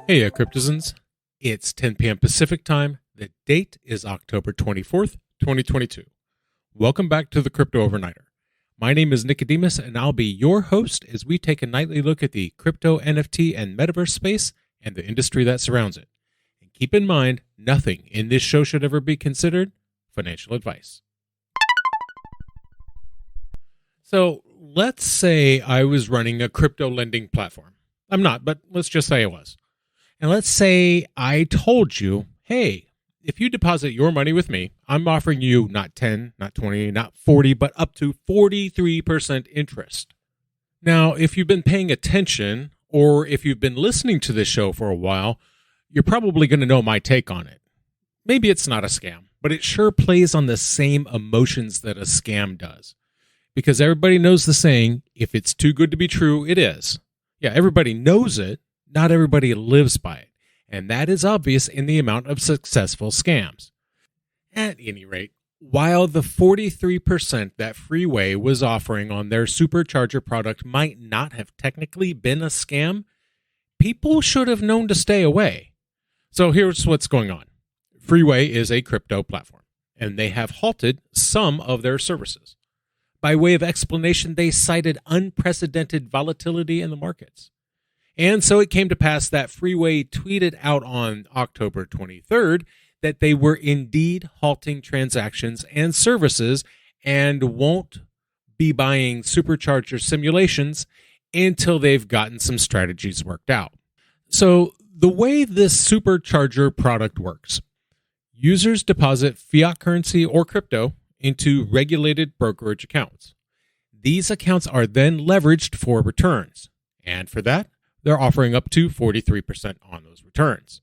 Heya Cryptozens. It's 10 p.m. Pacific time. The date is October 24th, 2022. Welcome back to the Crypto Overnighter. My name is Nikodemus, and I'll be your host as we take a nightly look at the crypto, NFT, and metaverse space and the industry that surrounds it. And keep in mind, nothing in this show should ever be considered financial advice. So let's say I was running a crypto lending platform. I'm not, but let's just say I was. And let's say I told you, hey, if you deposit your money with me, I'm offering you not 10, not 20, not 40, but up to 43% interest. Now, if you've been paying attention, or if you've been listening to this show for a while, you're probably going to know my take on it. Maybe it's not a scam, but it sure plays on the same emotions that a scam does. Because everybody knows the saying, if it's too good to be true, it is. Yeah, everybody knows it. Not everybody lives by it, and that is obvious in the amount of successful scams. At any rate, while the 43% that Freeway was offering on their supercharger product might not have technically been a scam, people should have known to stay away. So here's what's going on. Freeway is a crypto platform, and they have halted some of their services. By way of explanation, they cited unprecedented volatility in the markets. And so it came to pass that Freeway tweeted out on October 23rd that they were indeed halting transactions and services and won't be buying supercharger simulations until they've gotten some strategies worked out. So the way this supercharger product works, users deposit fiat currency or crypto into regulated brokerage accounts. These accounts are then leveraged for returns. And for that, they're offering up to 43% on those returns.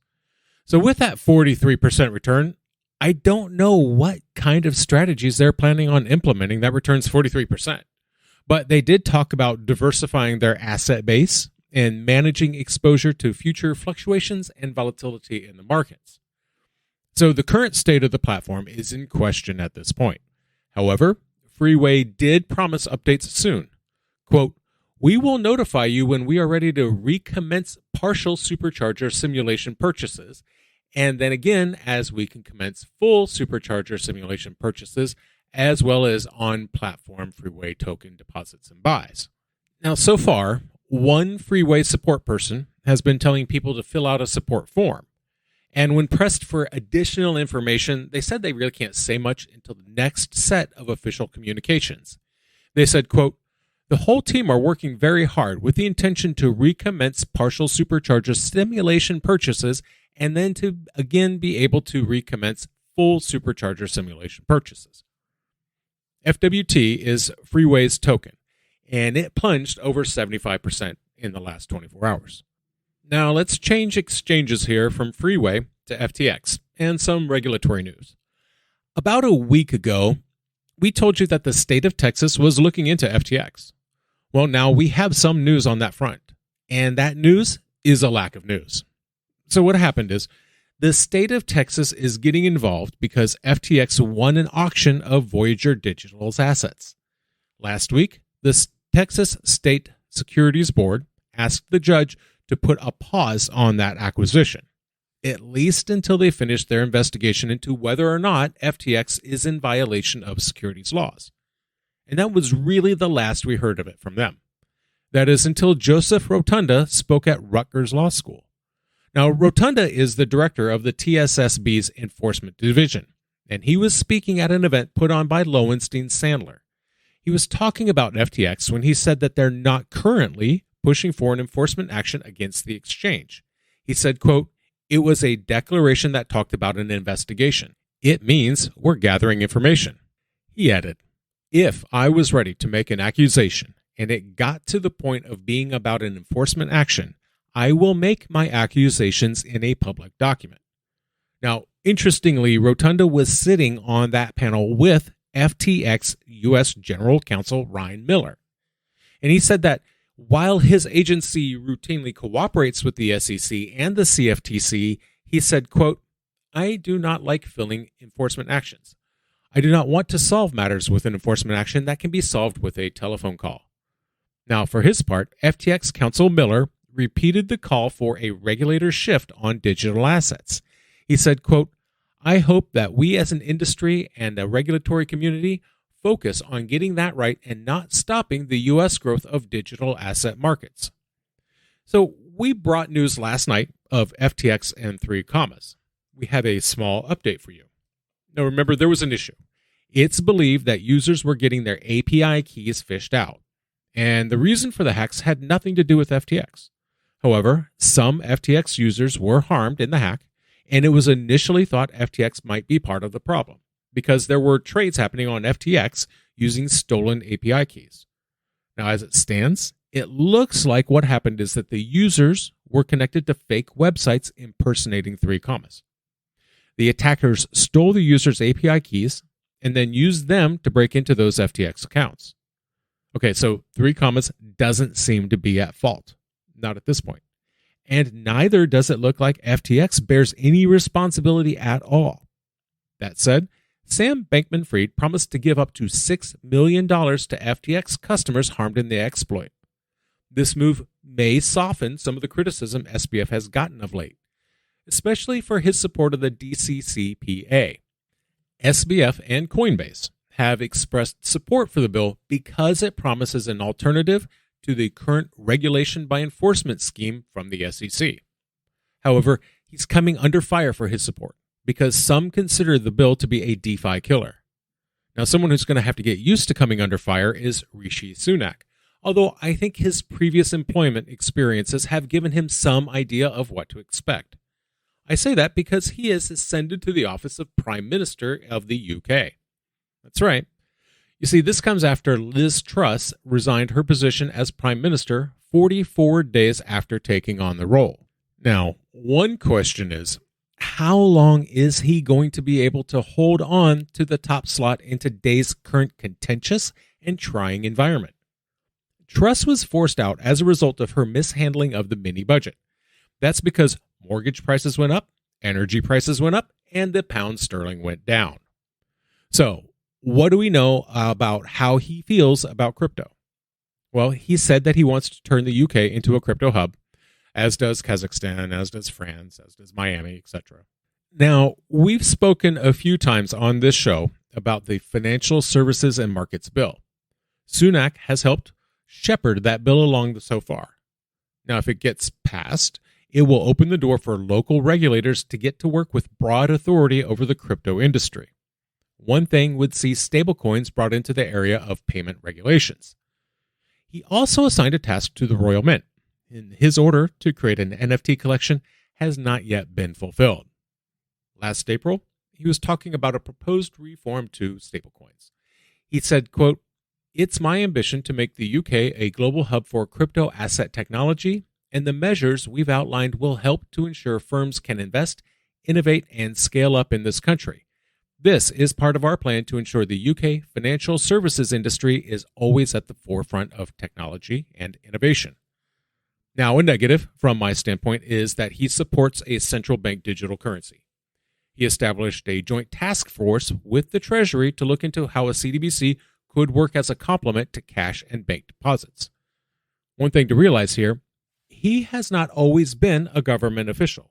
So with that 43% return, I don't know what kind of strategies they're planning on implementing that returns 43%. But they did talk about diversifying their asset base and managing exposure to future fluctuations and volatility in the markets. So the current state of the platform is in question at this point. However, Freeway did promise updates soon. Quote, "We will notify you when we are ready to recommence partial supercharger simulation purchases, and then again as we can commence full supercharger simulation purchases, as well as on-platform Freeway token deposits and buys." Now, so far, one Freeway support person has been telling people to fill out a support form. And when pressed for additional information, they said they really can't say much until the next set of official communications. They said, quote, "The whole team are working very hard with the intention to recommence partial supercharger simulation purchases and then to again be able to recommence full supercharger simulation purchases." FWT is Freeway's token, and it plunged over 75% in the last 24 hours. Now let's change exchanges here from Freeway to FTX and some regulatory news. About a week ago, we told you that the state of Texas was looking into FTX. Well, now we have some news on that front, and that news is a lack of news. So what happened is the state of Texas is getting involved because FTX won an auction of Voyager Digital's assets. Last week, the Texas State Securities Board asked the judge to put a pause on that acquisition, at least until they finish their investigation into whether or not FTX is in violation of securities laws. And that was really the last we heard of it from them. That is until Joseph Rotunda spoke at Rutgers Law School. Now, Rotunda is the director of the TSSB's enforcement division, and he was speaking at an event put on by Lowenstein Sandler. He was talking about FTX when he said that they're not currently pushing for an enforcement action against the exchange. He said, quote, "It was a declaration that talked about an investigation. It means we're gathering information." He added, "If I was ready to make an accusation and it got to the point of being about an enforcement action, I will make my accusations in a public document." Now, interestingly, Rotunda was sitting on that panel with FTX U.S. General Counsel Ryan Miller. And he said that while his agency routinely cooperates with the SEC and the CFTC, he said, quote, "I do not like filling enforcement actions. I do not want to solve matters with an enforcement action that can be solved with a telephone call." Now, for his part, FTX counsel Miller repeated the call for a regulator shift on digital assets. He said, quote, "I hope that we as an industry and a regulatory community focus on getting that right and not stopping the U.S. growth of digital asset markets." So we brought news last night of FTX and 3Commas. We have a small update for you. Now remember, there was an issue. It's believed that users were getting their API keys fished out, and the reason for the hacks had nothing to do with FTX. However, some FTX users were harmed in the hack, and it was initially thought FTX might be part of the problem because there were trades happening on FTX using stolen API keys. Now, as it stands, it looks like what happened is that the users were connected to fake websites impersonating 3Commas. The attackers stole the users' API keys and then used them to break into those FTX accounts. Okay, so 3Commas doesn't seem to be at fault. Not at this point. And neither does it look like FTX bears any responsibility at all. That said, Sam Bankman-Fried promised to give up to $6 million to FTX customers harmed in the exploit. This move may soften some of the criticism SBF has gotten of late, especially for his support of the DCCPA. SBF and Coinbase have expressed support for the bill because it promises an alternative to the current regulation by enforcement scheme from the SEC. However, he's coming under fire for his support because some consider the bill to be a DeFi killer. Now, someone who's going to have to get used to coming under fire is Rishi Sunak, although I think his previous employment experiences have given him some idea of what to expect. I say that because he has ascended to the office of Prime Minister of the UK. That's right. You see, this comes after Liz Truss resigned her position as Prime Minister 44 days after taking on the role. Now, one question is, how long is he going to be able to hold on to the top slot in today's current contentious and trying environment? Truss was forced out as a result of her mishandling of the mini budget. That's because mortgage prices went up, energy prices went up, and the pound sterling went down. So, what do we know about how he feels about crypto? Well, he said that he wants to turn the UK into a crypto hub, as does Kazakhstan, as does France, as does Miami, etc. Now, we've spoken a few times on this show about the Financial Services and Markets Bill. Sunak has helped shepherd that bill along so far. Now, if it gets passed, it will open the door for local regulators to get to work with broad authority over the crypto industry. One thing would see stablecoins brought into the area of payment regulations. He also assigned a task to the Royal Mint. And his order to create an NFT collection has not yet been fulfilled. Last April, he was talking about a proposed reform to stablecoins. He said, quote, "It's my ambition to make the UK a global hub for crypto asset technology, and the measures we've outlined will help to ensure firms can invest, innovate, and scale up in this country. This is part of our plan to ensure the UK financial services industry is always at the forefront of technology and innovation." Now, a negative, from my standpoint, is that he supports a central bank digital currency. He established a joint task force with the Treasury to look into how a CBDC could work as a complement to cash and bank deposits. One thing to realize here, he has not always been a government official.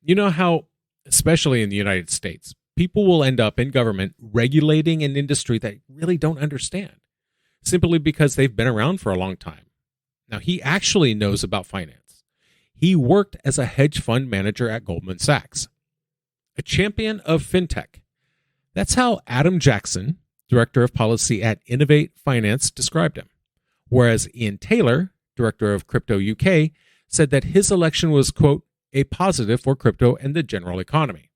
You know how, especially in the United States, people will end up in government regulating an industry they really don't understand, simply because they've been around for a long time. Now, he actually knows about finance. He worked as a hedge fund manager at Goldman Sachs. A champion of fintech. That's how Adam Jackson, director of policy at Innovate Finance, described him. Whereas Ian Taylor, director of Crypto UK, said that his election was, quote, "a positive for crypto and the general economy."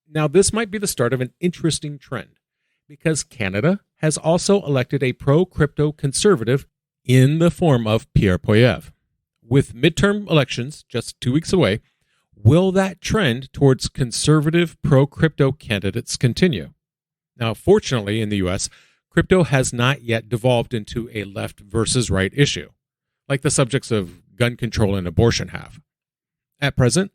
Now, this might be the start of an interesting trend, because Canada has also elected a pro-crypto conservative in the form of Pierre Poilievre. With midterm elections just 2 weeks away, will that trend towards conservative pro-crypto candidates continue? Now, fortunately, in the U.S., crypto has not yet devolved into a left versus right issue, like the subjects of gun control and abortion have. At present,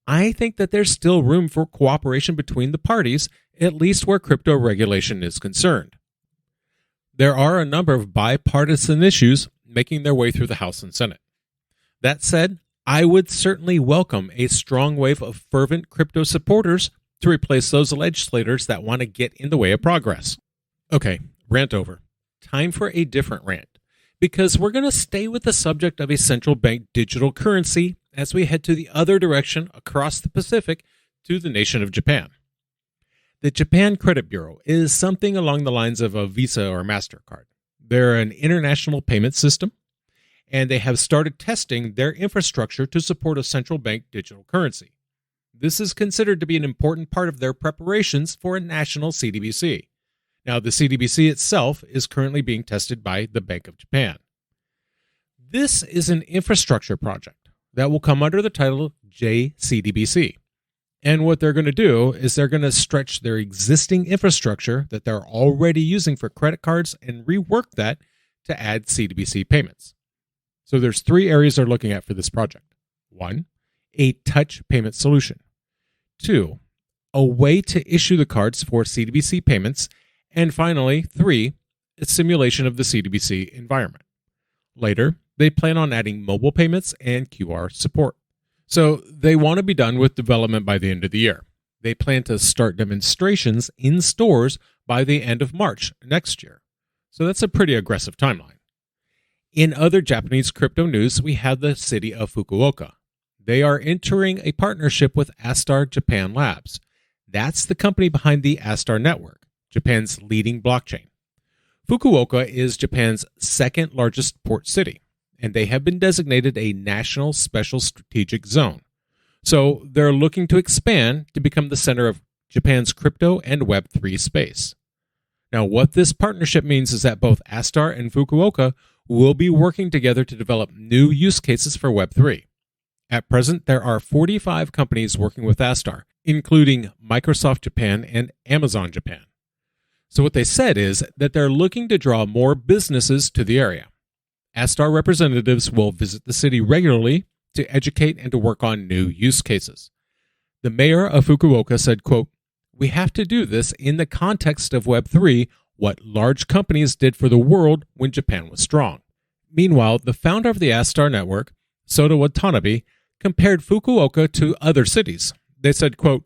I think that there's still room for cooperation between the parties, at least where crypto regulation is concerned. There are a number of bipartisan issues making their way through the House and Senate. That said, I would certainly welcome a strong wave of fervent crypto supporters to replace those legislators that want to get in the way of progress. Okay, rant over. Time for a different rant, because we're going to stay with the subject of a central bank digital currency as we head to the other direction across the Pacific to the nation of Japan. The Japan Credit Bureau is something along the lines of a Visa or MasterCard. They're an international payment system, and they have started testing their infrastructure to support a central bank digital currency. This is considered to be an important part of their preparations for a national CDBC. Now, the CDBC itself is currently being tested by the Bank of Japan. This is an infrastructure project that will come under the title JCBDC. And what they're going to do is they're going to stretch their existing infrastructure that they're already using for credit cards and rework that to add CDBC payments. So there's 3 areas they're looking at for this project. 1, a touch payment solution. 2, a way to issue the cards for CDBC payments. And finally, 3, a simulation of the CDBC environment. Later, they plan on adding mobile payments and QR support. So they want to be done with development by the end of the year. They plan to start demonstrations in stores by the end of March next year. So that's a pretty aggressive timeline. In other Japanese crypto news, we have the city of Fukuoka. They are entering a partnership with Astar Japan Labs. That's the company behind the Astar Network, Japan's leading blockchain. Fukuoka is Japan's second largest port city, and they have been designated a national special strategic zone. So they're looking to expand to become the center of Japan's crypto and Web3 space. Now, what this partnership means is that both Astar and Fukuoka will be working together to develop new use cases for Web3. At present, there are 45 companies working with Astar, including Microsoft Japan and Amazon Japan. So what they said is that they're looking to draw more businesses to the area. Astar representatives will visit the city regularly to educate and to work on new use cases. The mayor of Fukuoka said, quote, "We have to do this in the context of Web3, what large companies did for the world when Japan was strong." Meanwhile, the founder of the Astar network, Sota Watanabe, compared Fukuoka to other cities. They said, quote,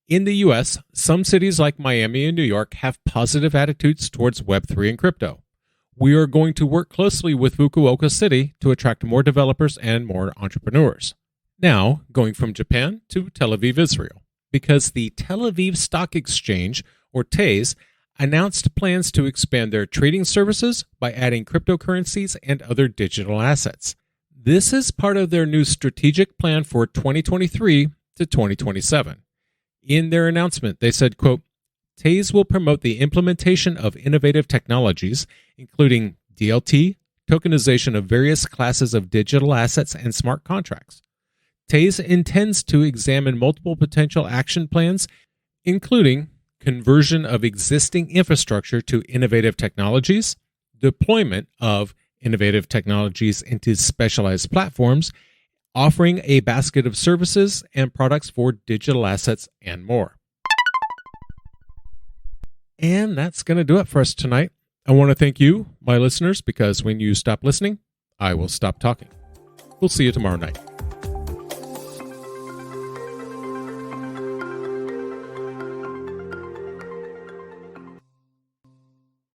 "In the U.S., some cities like Miami and New York have positive attitudes towards Web3 and crypto. We are going to work closely with Fukuoka City to attract more developers and more entrepreneurs." Now, going from Japan to Tel Aviv, Israel, because the Tel Aviv Stock Exchange, or TASE, announced plans to expand their trading services by adding cryptocurrencies and other digital assets. This is part of their new strategic plan for 2023 to 2027. In their announcement, they said, quote, "TASE will promote the implementation of innovative technologies, including DLT, tokenization of various classes of digital assets, and smart contracts. TASE intends to examine multiple potential action plans, including conversion of existing infrastructure to innovative technologies, deployment of innovative technologies into specialized platforms, offering a basket of services and products for digital assets, and more." And that's going to do it for us tonight. I want to thank you, my listeners, because when you stop listening, I will stop talking. We'll see you tomorrow night.